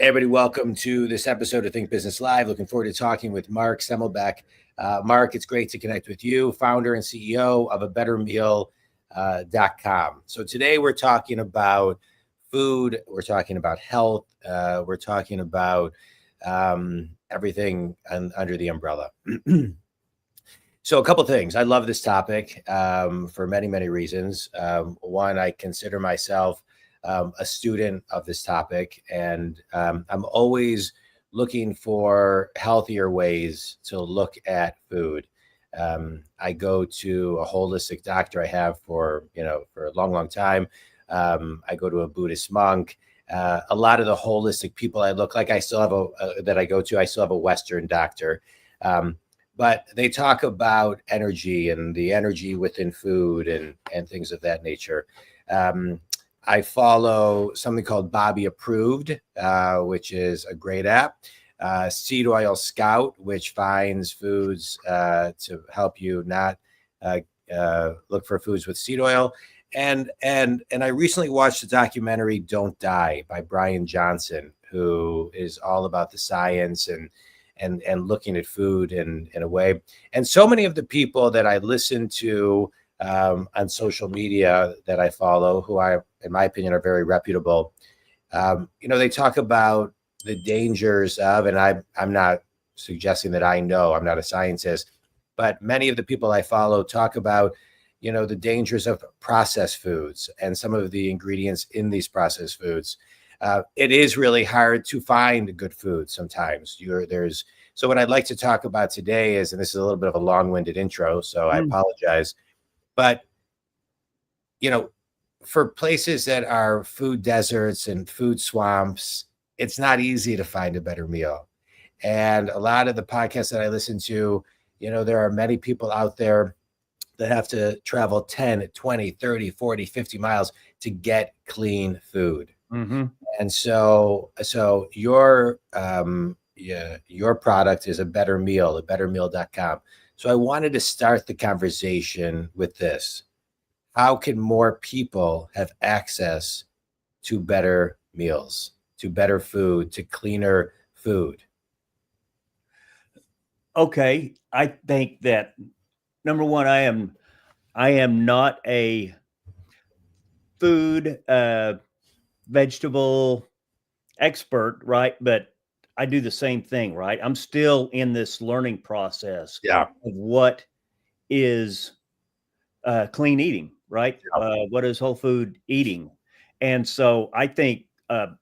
Hey everybody, welcome to this episode of Think Business Live. Looking forward to talking with Mark Semmelbeck. Mark, it's great to connect with you, founder and CEO of abettermeal.com. So today we're talking about food, we're talking about health, we're talking about everything under the umbrella. So a couple things. I love this topic for many, many reasons. One, I consider myself a student of this topic, and I'm always looking for healthier ways to look at food. I go to a holistic doctor I have for a long, long time. I go to a Buddhist monk. A lot of the holistic people I look like, I still have that I go to, I still have a Western doctor. But they talk about energy and the energy within food and things of that nature. I follow something called Bobby Approved, which is a great app. Seed Oil Scout, which finds foods to help you not look for foods with seed oil. And I recently watched the documentary Don't Die by Brian Johnson, who is all about the science and looking at food in a way. And so many of the people that I listen to on social media that I follow, who in my opinion, are very reputable. They talk about the dangers of, and I'm not suggesting that I know, I'm not a scientist, but many of the people I follow talk about, the dangers of processed foods and some of the ingredients in these processed foods. It is really hard to find good food sometimes. So what I'd like to talk about today is, and this is a little bit of a long-winded intro, so I apologize, but for places that are food deserts and food swamps, it's not easy to find a better meal. And a lot of the podcasts that I listen to, there are many people out there that have to travel 10, 20, 30, 40, 50 miles to get clean food. Mm-hmm. And so your product is a better meal, abettermeal.com. So I wanted to start the conversation with this. How can more people have access to better meals, to better food, to cleaner food? Okay. I think that number one, I am not a food, vegetable expert, right? But I do the same thing, right? I'm still in this learning process of what is clean eating, right? What is whole food eating? And so I think, the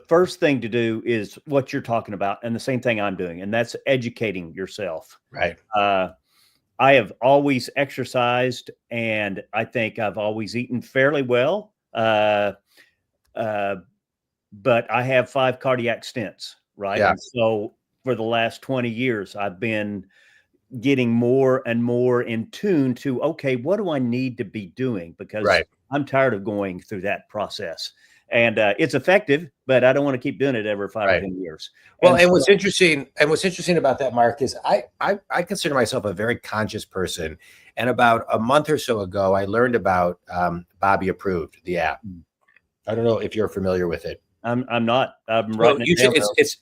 first thing to do is what you're talking about, and the same thing I'm doing, and that's educating yourself. Right. I have always exercised, and I think I've always eaten fairly well. But I have 5 cardiac stents, right? Yeah. And so for the last 20 years, I've been getting more and more in tune to, okay, what do I need to be doing? Because I'm tired of going through that process. And it's effective, but I don't want to keep doing it every 5 or 10 years. Well, and what's interesting about that, Mark, is I consider myself a very conscious person. And about a month or so ago, I learned about Bobby Approved, the app. I don't know if you're familiar with it. I'm not. I'm writing it down.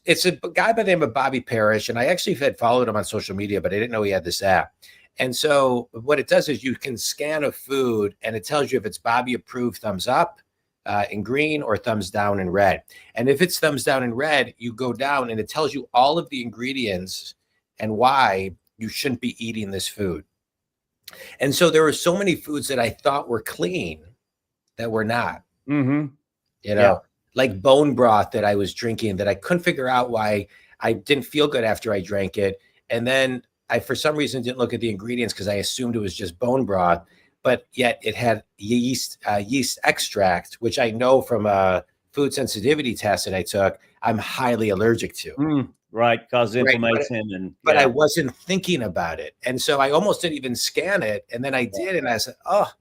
It's a guy by the name of Bobby Parrish, and I actually had followed him on social media, but I didn't know he had this app. And so what it does is you can scan a food, and it tells you if it's Bobby Approved, thumbs up in green, or thumbs down in red. And if it's thumbs down in red, you go down, and it tells you all of the ingredients and why you shouldn't be eating this food. And so there were so many foods that I thought were clean that were not. Mm-hmm. Like bone broth that I was drinking that I couldn't figure out why I didn't feel good after I drank it. And then I, for some reason, didn't look at the ingredients because I assumed it was just bone broth, but yet it had yeast extract, which I know from a food sensitivity test that I took, I'm highly allergic to. Right. Cause inflammation. But I wasn't thinking about it. And so I almost didn't even scan it. And then I did. And I said, oh,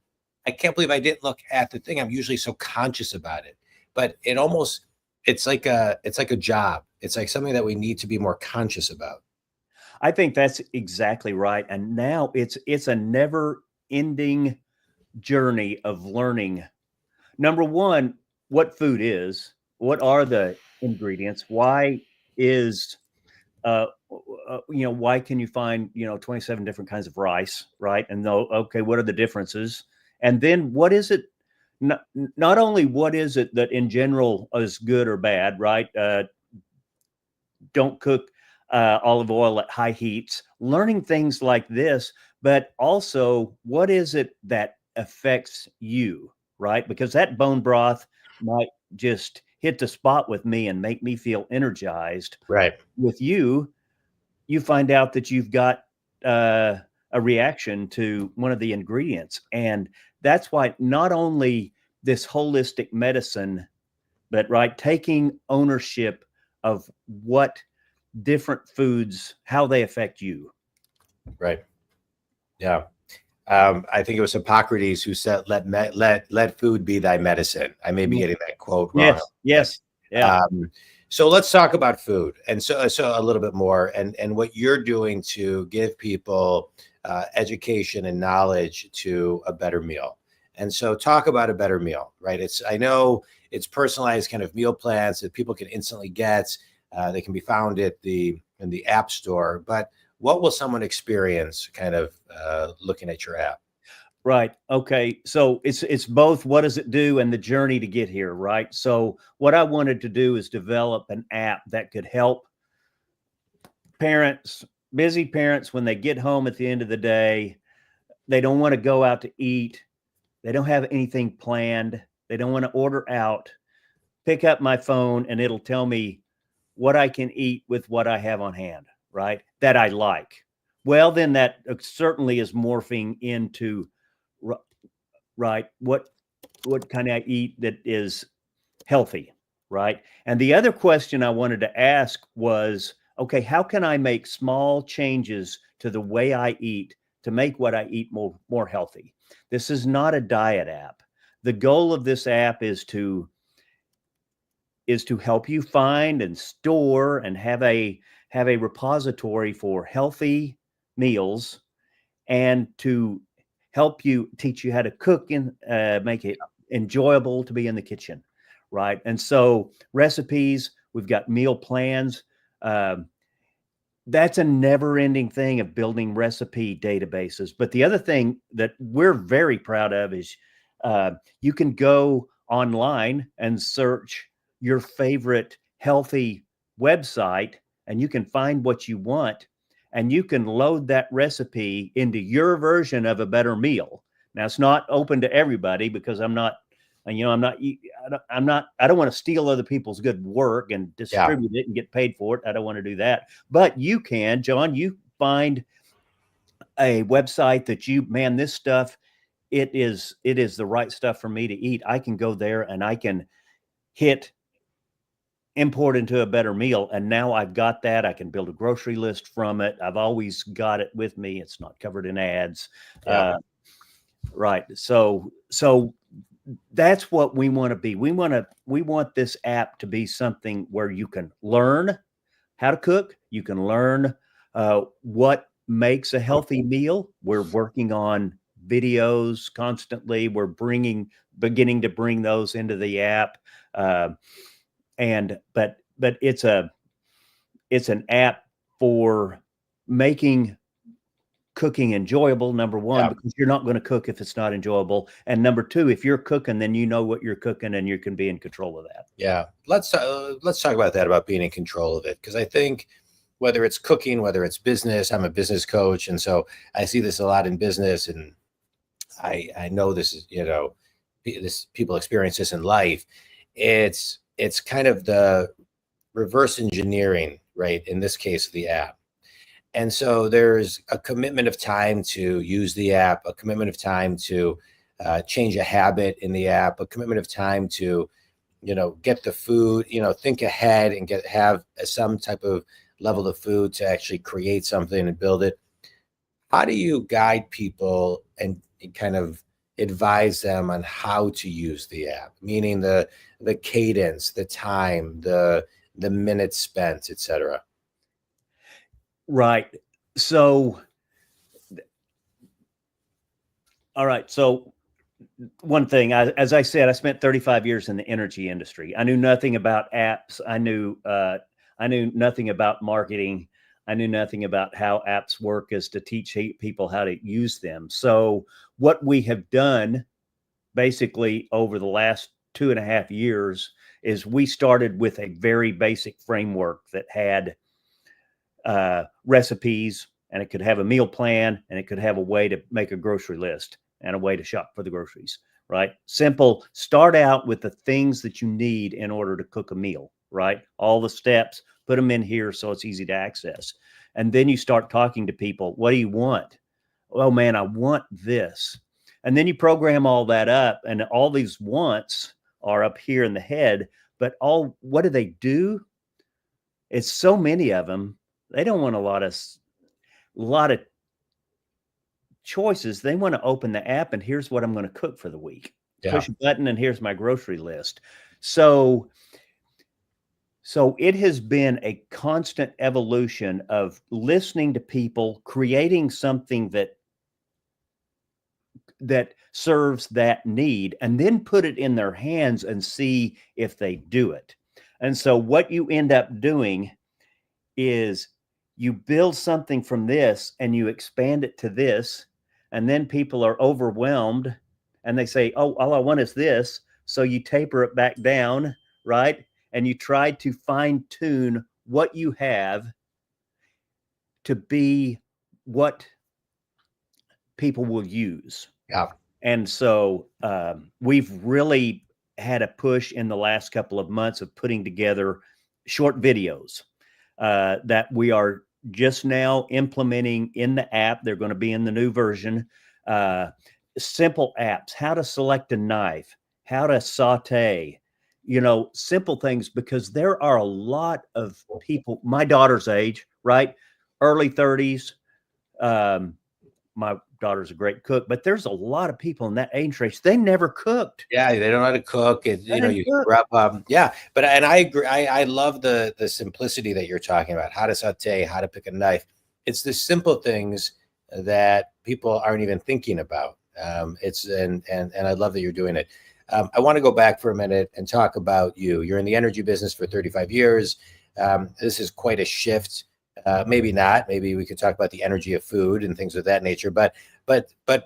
I can't believe I didn't look at the thing. I'm usually so conscious about it. But it's like a job. It's like something that we need to be more conscious about. I think that's exactly right. And now it's a never ending journey of learning. Number one, what food is, what are the ingredients? Why is why can you find 27 different kinds of rice, right? And though, okay, what are the differences? And then what is it? Not only what is it that in general is good or bad, right? Don't cook olive oil at high heats. Learning things like this, but also what is it that affects you, right? Because that bone broth might just hit the spot with me and make me feel energized. Right. With you, you find out that you've got a reaction to one of the ingredients. And that's why not only this holistic medicine, but right, taking ownership of what different foods, how they affect you. Right. Yeah. I think it was Hippocrates who said, let food be thy medicine. I may be getting that quote wrong. Yes. Yeah. So let's talk about food, and so a little bit more, and what you're doing to give people education and knowledge to a better meal. And so talk about a better meal, right? I know it's personalized kind of meal plans that people can instantly get. They can be found in the app store, but what will someone experience kind of looking at your app? Right. Okay. So it's both what does it do and the journey to get here, right? So what I wanted to do is develop an app that could help parents, busy parents, when they get home at the end of the day, they don't want to go out to eat. They don't have anything planned. They don't want to order out. Pick up my phone and it'll tell me what I can eat with what I have on hand, right? That I like. Well, then that certainly is morphing into, right, what can I eat that is healthy, right? And the other question I wanted to ask was, okay, how can I make small changes to the way I eat to make what I eat more healthy? This is not a diet app. The goal of this app is to help you find and store and have a repository for healthy meals, and to help you teach you how to cook and make it enjoyable to be in the kitchen, right? And so recipes, we've got meal plans. That's a never-ending thing of building recipe databases. But the other thing that we're very proud of is you can go online and search your favorite healthy website, and you can find what you want, and you can load that recipe into your version of a better meal. Now, it's not open to everybody because I don't want to steal other people's good work and distribute it and get paid for it. I don't want to do that. But you can, Jon, you find a website that this stuff, it is the right stuff for me to eat. I can go there and I can hit import into a better meal. And now I've got that. I can build a grocery list from it. I've always got it with me. It's not covered in ads. Right. So that's what we want to be. We want this app to be something where you can learn how to cook. You can learn what makes a healthy meal. We're working on videos constantly. We're beginning to bring those into the app. But it's an app for making cooking enjoyable, number one, because you're not going to cook if it's not enjoyable. And number two, if you're cooking, then you know what you're cooking and you can be in control of that. Yeah. Let's talk about that, about being in control of it. Because I think whether it's cooking, whether it's business, I'm a business coach. And so I see this a lot in business, and I know this is, people experience this in life. It's kind of the reverse engineering, right? In this case, the app. And so there's a commitment of time to use the app, a commitment of time to change a habit in the app, a commitment of time to, get the food, think ahead and have some type of level of food to actually create something and build it. How do you guide people and kind of advise them on how to use the app? Meaning the cadence, the time, the minutes spent, et cetera. Right. So, all right. So one thing, as I said, I spent 35 years in the energy industry. I knew nothing about apps. I knew nothing about marketing. I knew nothing about how apps work as to teach people how to use them. So what we have done basically over the last 2.5 years is we started with a very basic framework that had recipes, and it could have a meal plan, and it could have a way to make a grocery list and a way to shop for the groceries, right? Simple. Start out with the things that you need in order to cook a meal, right? All the steps, put them in here so it's easy to access. And then you start talking to people. What do you want? Oh man, I want this. And then you program all that up, and all these wants are up here in the head. But what do they do? It's so many of them. They don't want a lot of choices. They want to open the app and here's what I'm going to cook for the week. Yeah. Push a button and here's my grocery list. So it has been a constant evolution of listening to people, creating something that serves that need, and then put it in their hands and see if they do it. And so what you end up doing is you build something from this and you expand it to this, and then people are overwhelmed and they say, oh, all I want is this. So you taper it back down, right? And you try to fine tune what you have to be what people will use. Yeah. And so we've really had a push in the last couple of months of putting together short videos that we are just now implementing in the app. They're going to be in the new version. Simple apps, how to select a knife, how to saute, simple things, because there are a lot of people, my daughter's age, right? Early 30s. My daughter's a great cook, but there's a lot of people in that age range. They never cooked. Yeah, they don't know how to cook. You screw up. Yeah, and I agree. I love the simplicity that you're talking about. How to saute, how to pick a knife. It's the simple things that people aren't even thinking about. And I love that you're doing it. I want to go back for a minute and talk about you. You're in the energy business for 35 years. This is quite a shift. Maybe not. Maybe we could talk about the energy of food and things of that nature. But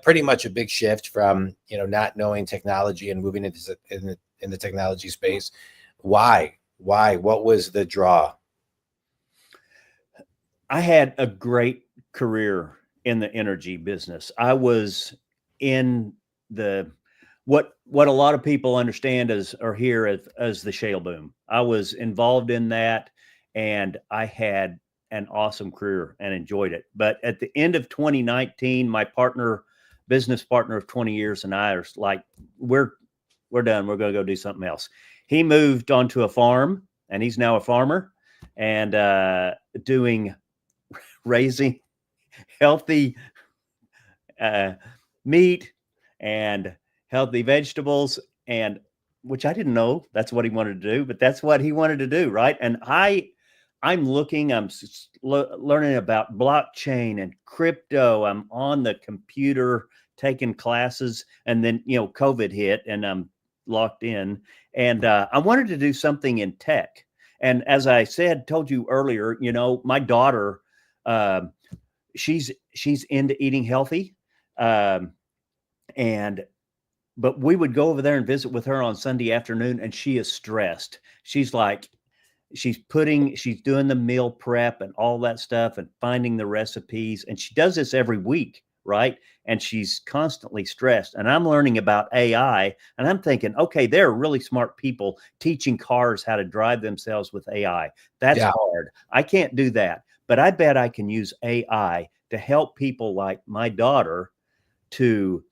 pretty much a big shift from not knowing technology and moving into in the technology space. Why? What was the draw? I had a great career in the energy business. I was in what a lot of people understand as the shale boom. I was involved in that, and I had an awesome career and enjoyed it. But at the end of 2019, my business partner of 20 years, and I are like, we're done. We're going to go do something else. He moved onto a farm, and he's now a farmer and raising healthy meat and healthy vegetables, and which I didn't know that's what he wanted to do, but that's what he wanted to do. Right. And I'm learning about blockchain and crypto. I'm on the computer taking classes, and then, COVID hit and I'm locked in, and I wanted to do something in tech. And as I told you earlier, my daughter, she's into eating healthy. But we would go over there and visit with her on Sunday afternoon, and she is stressed. She's doing the meal prep and all that stuff and finding the recipes. And she does this every week, right? And she's constantly stressed. And I'm learning about AI, and I'm thinking, okay, there are really smart people teaching cars how to drive themselves with AI. That's hard. I can't do that. But I bet I can use AI to help people like my daughter to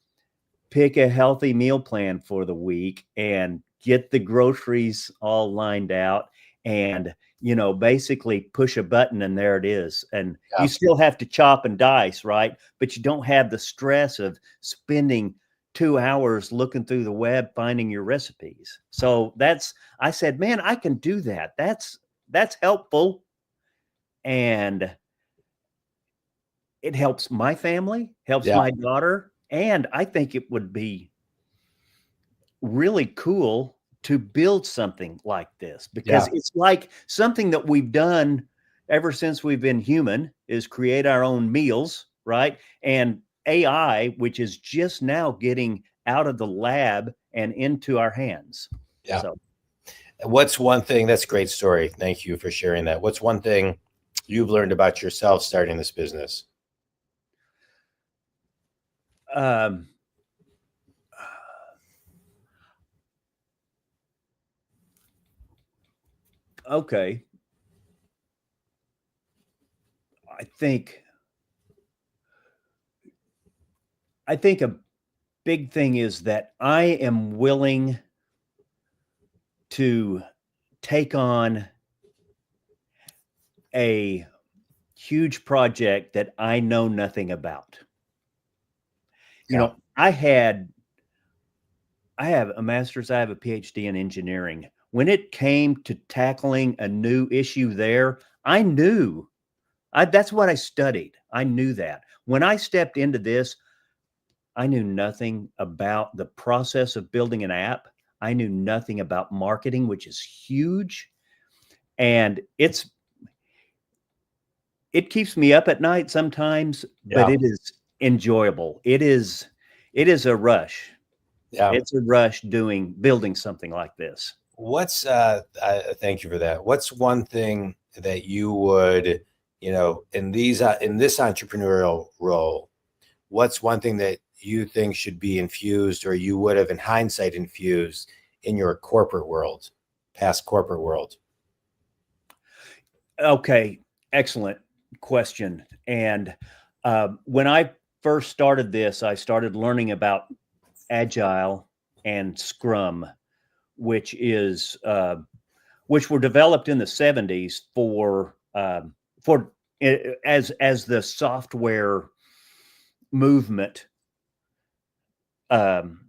pick a healthy meal plan for the week and get the groceries all lined out, and basically push a button and there it is. And you still have to chop and dice, right? But you don't have the stress of spending 2 hours looking through the web finding your recipes. So I said, man, I can do that. That's helpful, and it helps my family, helps my daughter, and I think it would be really cool to build something like this, because Yeah. it's like something that we've done ever since we've been human, is create our own meals, right? And AI, which is just now getting out of the lab and into our hands. Yeah. So What's one thing, that's a great story. Thank you for sharing that. What's one thing you've learned about yourself starting this business? um, okay. I think a big thing is that I am willing to take on a huge project that I know nothing about. You Yeah. know, I have a master's, I have a PhD in engineering. When it came to tackling a new issue there, I knew that's what I studied. I knew that. When I stepped into this, I knew nothing about the process of building an app. I knew nothing about marketing, which is huge. And it keeps me up at night sometimes, but Yeah. it is enjoyable. It is a rush. Yeah. It's a rush building something like this. What's thank you for that. What's one thing that you would, in this entrepreneurial role, what's one thing that you think should be infused, or you would have in hindsight infused in your corporate world, past corporate world? Okay, excellent question. And when I first started this, I started learning about Agile and Scrum, which were developed in the 70s as the software movement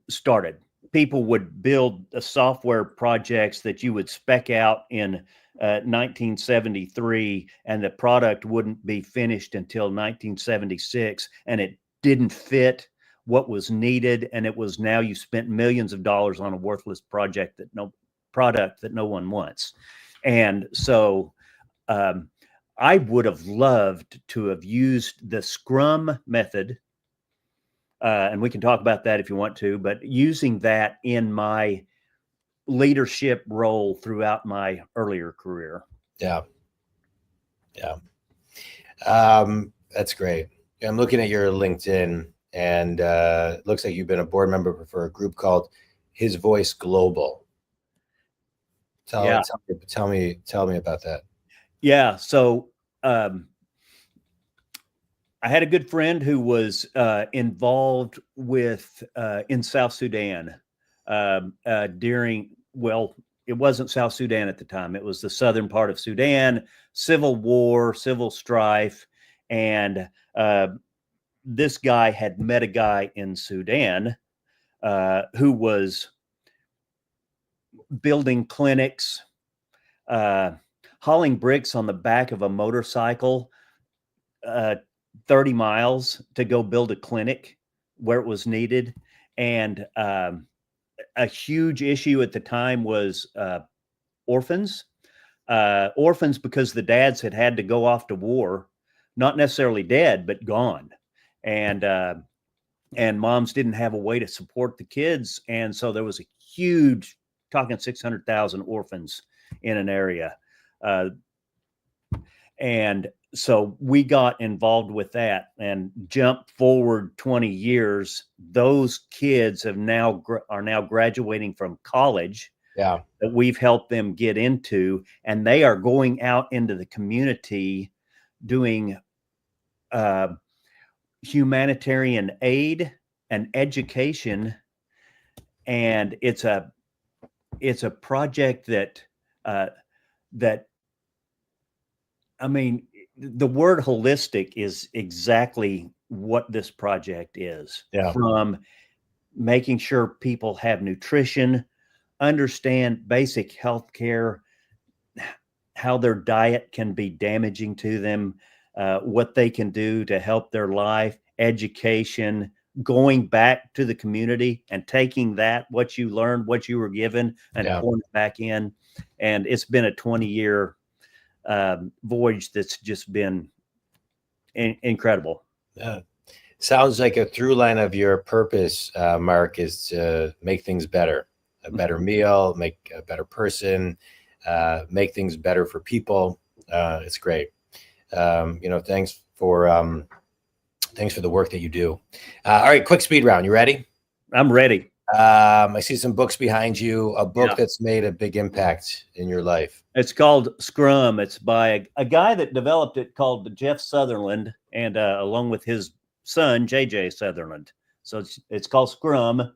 started. People would build software projects that you would spec out in 1973, and the product wouldn't be finished until 1976, and it didn't fit what was needed, and it was now you spent millions of dollars on a worthless product that no one wants. And so I would have loved to have used the Scrum method, and we can talk about that if you want to, but using that in my leadership role throughout my earlier career. Yeah. Yeah. That's great. I'm looking at your LinkedIn, and it looks like you've been a board member for a group called His Voice Global. Tell me about that. Yeah. So I had a good friend who was involved with in South Sudan it wasn't South Sudan at the time. It was the southern part of Sudan, civil war, civil strife. And this guy had met a guy in Sudan who was building clinics, hauling bricks on the back of a motorcycle 30 miles to go build a clinic where it was needed. And a huge issue at the time was orphans. Orphans because the dads had to go off to war, not necessarily dead, but gone. And moms didn't have a way to support the kids. And so there was a huge, talking 600,000 orphans in an area. And so we got involved with that, and jump forward 20 years. Those kids are now graduating from college. Yeah. That we've helped them get into, and they are going out into the community doing humanitarian aid and education. And it's a project that I mean, the word holistic is exactly what this project is. Yeah. From making sure people have nutrition, understand basic health care, how their diet can be damaging to them, what they can do to help their life, education, going back to the community and taking that, what you learned, what you were given, and pouring it back in. And it's been a 20-year voyage that's just been incredible. Sounds like a through line of your purpose, Mark, is to make things better, a better meal, make a better person, make things better for people. It's great. Thanks for the work that you do. All right, quick speed round. You ready? I'm ready. I see some books behind you. A book that's made a big impact in your life. It's called Scrum. It's by a guy that developed it called Jeff Sutherland, and along with his son, JJ Sutherland. So it's called Scrum.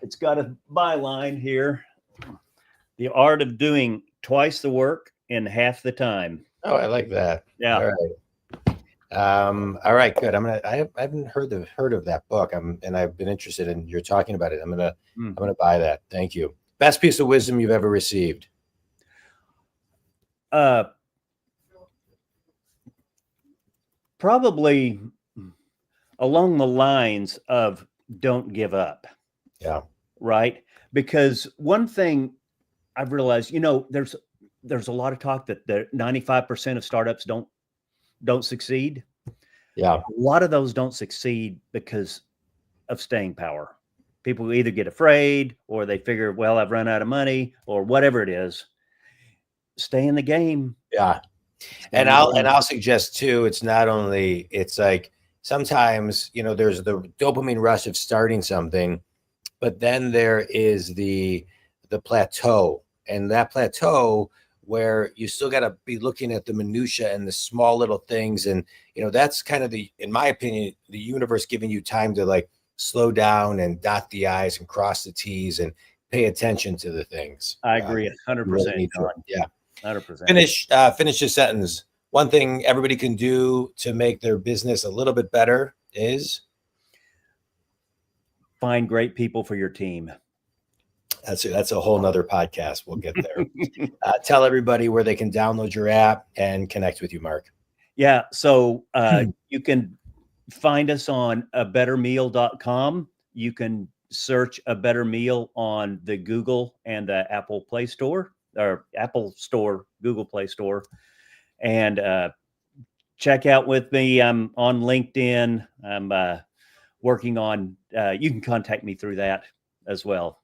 It's got a byline here. The art of doing twice the work in half the time. Oh, I like that. Yeah. All right, good. I haven't heard of that book. And I've been interested in you're talking about it. I'm gonna buy that. Thank you. Best piece of wisdom you've ever received. Probably along the lines of don't give up. Yeah. Right. Because one thing I've realized, there's a lot of talk that the 95% of startups don't succeed. Yeah. A lot of those don't succeed because of staying power. People either get afraid or they figure, well, I've run out of money or whatever it is. Stay in the game. Yeah. And I'll suggest too, it's like sometimes, there's the dopamine rush of starting something, but then there is the plateau, and that plateau where you still got to be looking at the minutia and the small little things. And, that's kind of in my opinion, the universe giving you time to like slow down and dot the I's and cross the T's and pay attention to the things. I agree 100%. Really yeah. 100%. Finish the sentence. One thing everybody can do to make their business a little bit better is find great people for your team. That's a whole nother podcast. We'll get there. Tell everybody where they can download your app and connect with you, Mark. Yeah. So you can find us on abettermeal.com. You can search A Better Meal on the Google and the Apple Play Store, or Apple Store, Google Play Store. And check out with me. I'm on LinkedIn. I'm working on, you can contact me through that as well.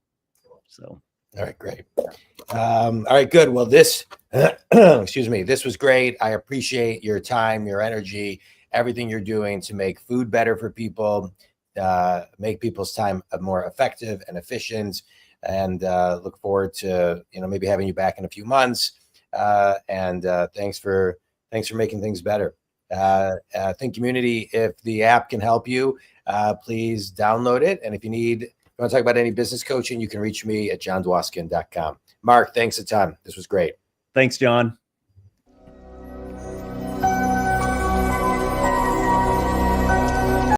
So, all right, great. All right, good. Well, this, excuse me, this was great. I appreciate your time, your energy, everything you're doing to make food better for people, make people's time more effective and efficient, and look forward to, maybe having you back in a few months. And thanks for making things better. Think community, if the app can help you, please download it. And if you want to talk about any business coaching, you can reach me at jondwoskin.com. Mark, thanks a ton. This was great. Thanks, John.